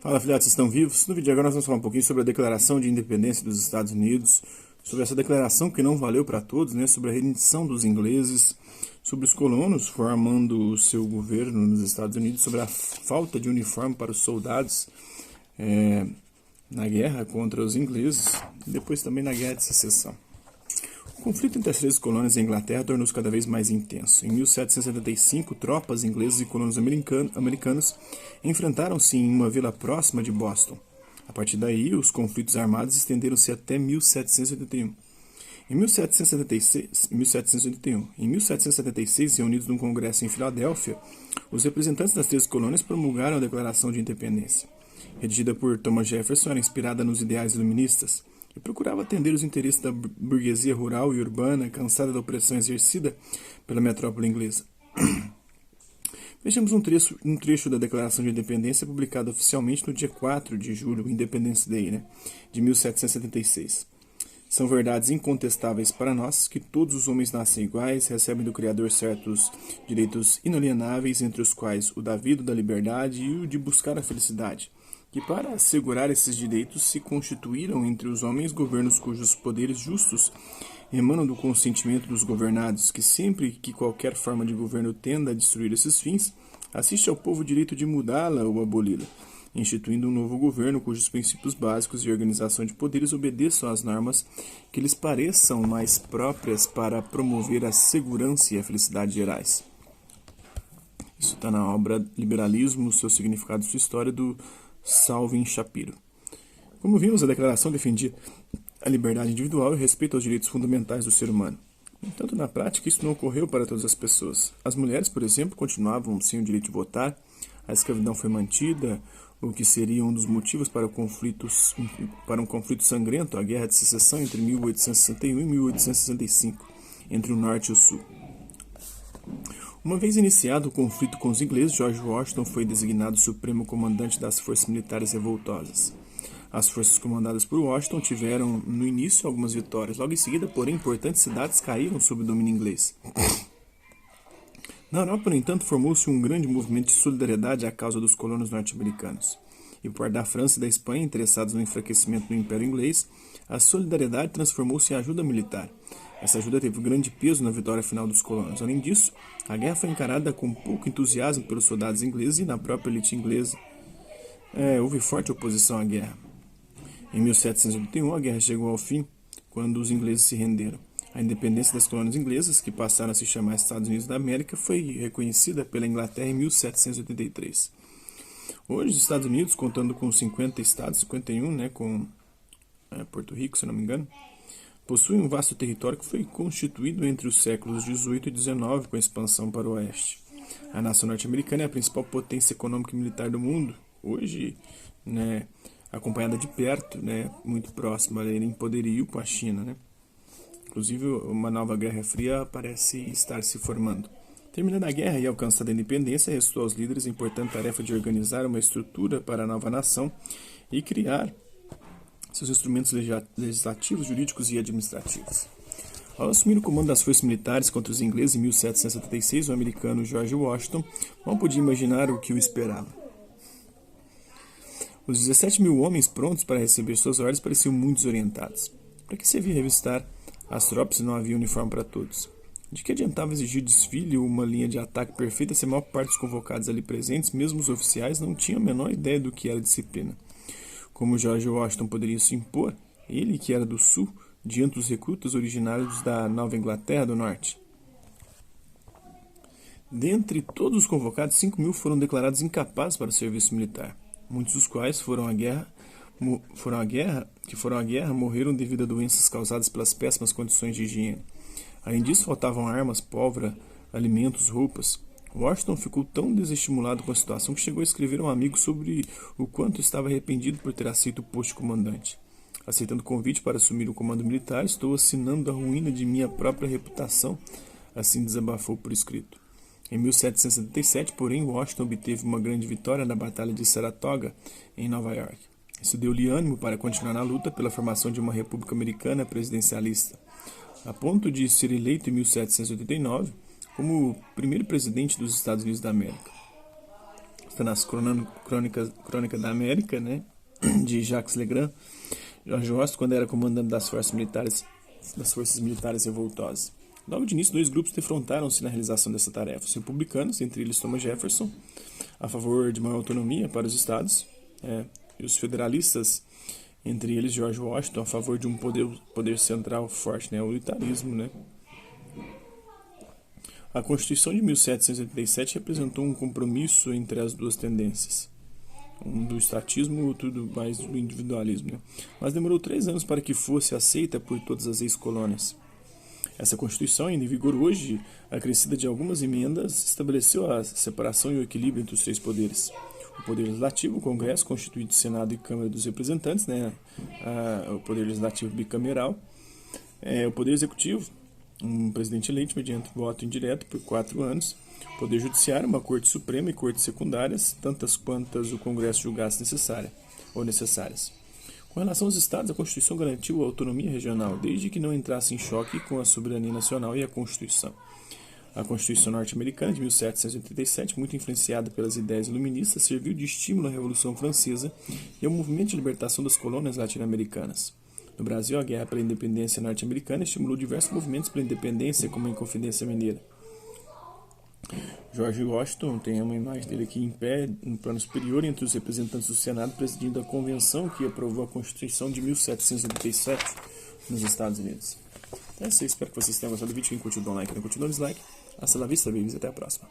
Fala, filhotes, estão vivos? No vídeo de agora nós vamos falar um pouquinho sobre a Declaração de Independência dos Estados Unidos, sobre essa declaração que não valeu para todos, né, sobre a rendição dos ingleses, sobre os colonos formando o seu governo nos Estados Unidos, sobre a falta de uniforme para os soldados na guerra contra os ingleses e depois também na Guerra de Secessão. O conflito entre as três colônias e a Inglaterra tornou-se cada vez mais intenso. Em 1775, tropas inglesas e colonos americanos enfrentaram-se em uma vila próxima de Boston. A partir daí, os conflitos armados estenderam-se até 1781. Em 1776, reunidos num congresso em Filadélfia, os representantes das três colônias promulgaram a Declaração de Independência. Redigida por Thomas Jefferson, era inspirada nos ideais iluministas e procurava atender os interesses da burguesia rural e urbana, cansada da opressão exercida pela metrópole inglesa. Vejamos um trecho da Declaração de Independência publicado oficialmente no dia 4 de julho, Independence Day, de 1776. São verdades incontestáveis para nós que todos os homens nascem iguais, recebem do Criador certos direitos inalienáveis, entre os quais o da vida, da liberdade e o de buscar a felicidade, que para assegurar esses direitos se constituíram entre os homens governos cujos poderes justos emanam do consentimento dos governados, que sempre que qualquer forma de governo tenda a destruir esses fins, assiste ao povo o direito de mudá-la ou aboli-la, instituindo um novo governo cujos princípios básicos de organização de poderes obedeçam às normas que lhes pareçam mais próprias para promover a segurança e a felicidade gerais. Isso está na obra Liberalismo, seu significado e sua história, do Salvin Shapiro. Como vimos, a declaração defendia a liberdade individual e o respeito aos direitos fundamentais do ser humano. No entanto, na prática, isso não ocorreu para todas as pessoas. As mulheres, por exemplo, continuavam sem o direito de votar, a escravidão foi mantida, o que seria um dos motivos para um conflito sangrento, a Guerra de Secessão entre 1861 e 1865, entre o Norte e o Sul. Uma vez iniciado o conflito com os ingleses, George Washington foi designado supremo comandante das forças militares revoltosas. As forças comandadas por Washington tiveram, no início, algumas vitórias. Logo em seguida, porém, importantes cidades caíram sob o domínio inglês. Na Europa, no entanto, formou-se um grande movimento de solidariedade à causa dos colonos norte-americanos. E por parte da França e da Espanha, interessados no enfraquecimento do Império Inglês, a solidariedade transformou-se em ajuda militar. Essa ajuda teve grande peso na vitória final dos colonos. Além disso, a guerra foi encarada com pouco entusiasmo pelos soldados ingleses e na própria elite inglesa. Houve forte oposição à guerra. Em 1781, a guerra chegou ao fim, quando os ingleses se renderam. A independência das colônias inglesas, que passaram a se chamar Estados Unidos da América, foi reconhecida pela Inglaterra em 1783. Hoje, os Estados Unidos, contando com 50 estados, 51, com Porto Rico, se não me engano, possuem um vasto território que foi constituído entre os séculos XVIII e XIX, com a expansão para o oeste. A nação norte-americana é a principal potência econômica e militar do mundo. Hoje, acompanhada de perto, muito próxima em poderio com a China. Inclusive, uma nova Guerra Fria parece estar se formando. Terminada a guerra e alcançada a independência, restou aos líderes a importante tarefa de organizar uma estrutura para a nova nação e criar seus instrumentos legislativos, jurídicos e administrativos. Ao assumir o comando das forças militares contra os ingleses em 1776, o americano George Washington mal podia imaginar o que o esperava. Os 17 mil homens prontos para receber suas ordens pareciam muito desorientados. Para que servia revistar as tropas se não havia uniforme para todos? De que adiantava exigir desfile ou uma linha de ataque perfeita se a maior parte dos convocados ali presentes, mesmo os oficiais, não tinham a menor ideia do que era disciplina? Como George Washington poderia se impor, ele que era do sul, diante dos recrutas originários da Nova Inglaterra do Norte? Dentre todos os convocados, 5 mil foram declarados incapazes para o serviço militar. Muitos dos quais foram à guerra, morreram devido a doenças causadas pelas péssimas condições de higiene. Além disso, faltavam armas, pólvora, alimentos, roupas. Washington ficou tão desestimulado com a situação que chegou a escrever a um amigo sobre o quanto estava arrependido por ter aceito o posto de comandante. Aceitando o convite para assumir o comando militar, estou assinando a ruína de minha própria reputação, assim desabafou por escrito. Em 1777, porém, Washington obteve uma grande vitória na Batalha de Saratoga, em Nova York. Isso deu-lhe ânimo para continuar na luta pela formação de uma república americana presidencialista, a ponto de ser eleito em 1789 como o primeiro presidente dos Estados Unidos da América. está nas Crônicas da América, né, de Jacques Legrand. George Washington, quando era comandante das forças militares revoltosas. Logo de início, dois grupos defrontaram-se na realização dessa tarefa. Os republicanos, entre eles Thomas Jefferson, a favor de maior autonomia para os estados, e os federalistas, entre eles George Washington, a favor de um poder central forte, né, o unitarismo, né. A Constituição de 1787 representou um compromisso entre as duas tendências, do estatismo e outro mais do individualismo, né? Mas demorou 3 anos para que fosse aceita por todas as ex-colônias. Essa Constituição, ainda em vigor hoje, acrescida de algumas emendas, estabeleceu a separação e o equilíbrio entre os 3 poderes. O Poder Legislativo, o Congresso, constituído de Senado e Câmara dos Representantes, né? O Poder Legislativo bicameral, o Poder Executivo, um presidente eleito mediante voto indireto por 4 anos, Poder Judiciário, uma Corte Suprema e Cortes Secundárias, tantas quantas o Congresso julgasse necessárias. Com relação aos estados, a Constituição garantiu a autonomia regional, desde que não entrasse em choque com a soberania nacional e a Constituição. A Constituição norte-americana de 1787, muito influenciada pelas ideias iluministas, serviu de estímulo à Revolução Francesa e ao movimento de libertação das colônias latino-americanas. No Brasil, a guerra pela independência norte-americana estimulou diversos movimentos pela independência, como a Inconfidência Mineira. George Washington, tem uma imagem dele aqui em pé, no plano superior, entre os representantes do Senado, presidindo a convenção que aprovou a Constituição de 1787 nos Estados Unidos. Então é isso aí, espero que vocês tenham gostado do vídeo. Quem curtiu, dá um like, não curtiu, dá um dislike. Hasta la vista, babies, até a próxima.